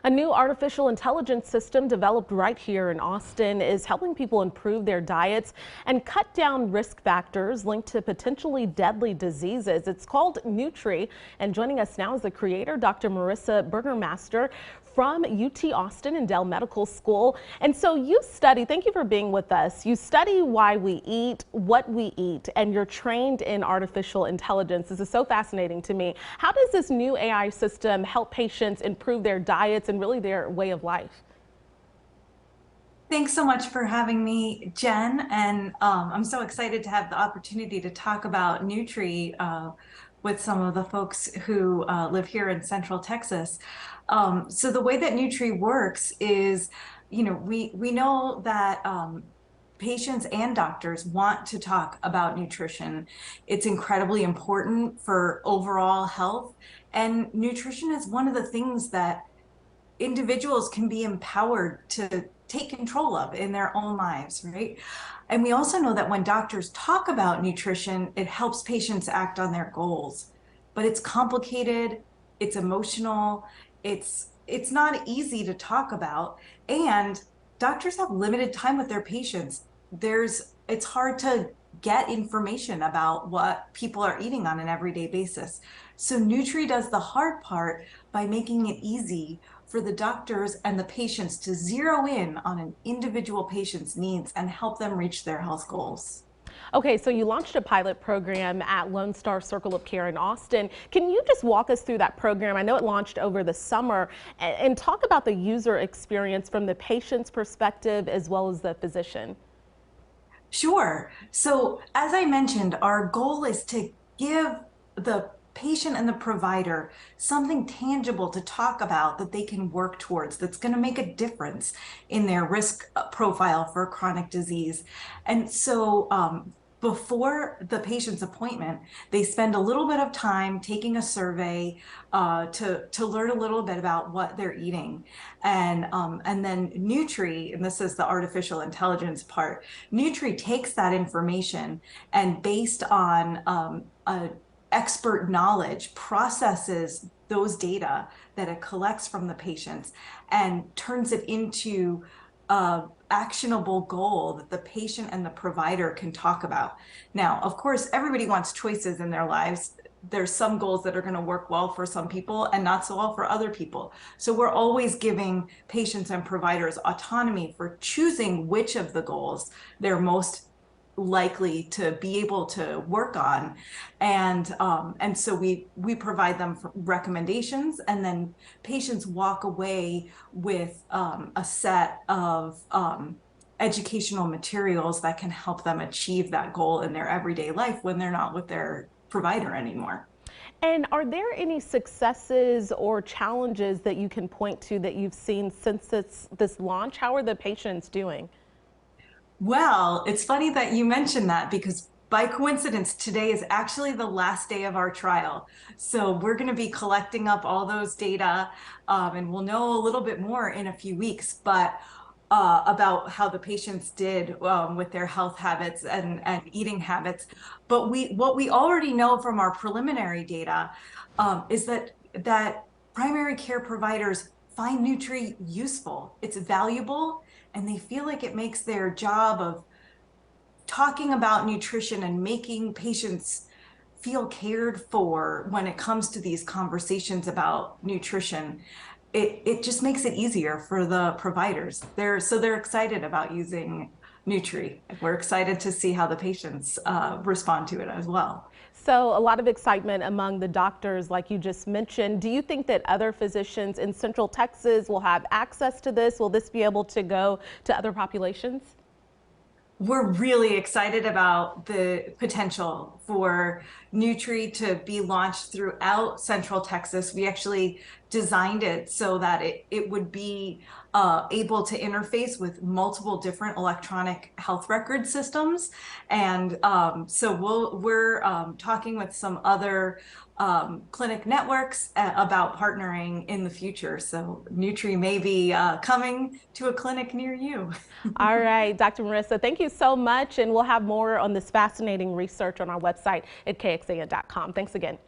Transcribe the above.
A new artificial intelligence system developed right here in Austin is helping people improve their diets and cut down risk factors linked to potentially deadly diseases. It's called Nutri, and joining us now is the creator, Dr. Marissa Burgermaster from UT Austin and Dell Medical School. And so you study, thank you for being with us. You study why we eat, what we eat, and you're trained in artificial intelligence. This is so fascinating to me. How does this new AI system help patients improve their diets and really their way of life? Thanks so much for having me, Jen. And I'm so excited to have the opportunity to talk about Nutri with some of the folks who live here in Central Texas. So the way that Nutri works is, we know that patients and doctors want to talk about nutrition. It's incredibly important for overall health. And nutrition is one of the things that individuals can be empowered to take control of in their own lives, right? And we also know that when doctors talk about nutrition, it helps patients act on their goals. But it's complicated, it's emotional, it's not easy to talk about, and doctors have limited time with their patients. It's hard to get information about what people are eating on an everyday basis. So Nutri does the hard part by making it easy for the doctors and the patients to zero in on an individual patient's needs and help them reach their health goals. Okay, so you launched a pilot program at Lone Star Circle of Care in Austin. Can you just walk us through that program? I know it launched over the summer, and talk about the user experience from the patient's perspective as well as the physician. Sure. So as I mentioned, our goal is to give the patient and the provider something tangible to talk about that they can work towards, that's going to make a difference in their risk profile for chronic disease. And so before the patient's appointment, they spend a little bit of time taking a survey to learn a little bit about what they're eating. And then Nutri, and this is the artificial intelligence part, Nutri takes that information and based on expert knowledge, processes those data that it collects from the patients and turns it into an actionable goal that the patient and the provider can talk about. Now, of course, everybody wants choices in their lives. There's some goals that are going to work well for some people and not so well for other people. So we're always giving patients and providers autonomy for choosing which of the goals they're most likely to be able to work on, and so we provide them recommendations, and then patients walk away with a set of educational materials that can help them achieve that goal in their everyday life when they're not with their provider anymore. And are there any successes or challenges that you can point to that you've seen since this launch? How are the patients doing? Well, it's funny that you mentioned that because by coincidence, today is actually the last day of our trial. So we're going to be collecting up all those data, and we'll know a little bit more in a few weeks, but about how the patients did with their health habits and eating habits. But what we already know from our preliminary data is that primary care providers find Nutri useful. It's valuable, and they feel like it makes their job of talking about nutrition and making patients feel cared for when it comes to these conversations about nutrition. It just makes it easier for the providers. They're excited about using Nutri. We're excited to see how the patients respond to it as well. So a lot of excitement among the doctors, like you just mentioned. Do you think that other physicians in Central Texas will have access to this? Will this be able to go to other populations? We're really excited about the potential for Nutri to be launched throughout Central Texas. We actually designed it so that it would be able to interface with multiple different electronic health record systems. And so we're talking with some other clinic networks about partnering in the future. So Nutri may be coming to a clinic near you. All right, Dr. Marissa, thank you so much. And we'll have more on this fascinating research on our website at kxan.com. Thanks again.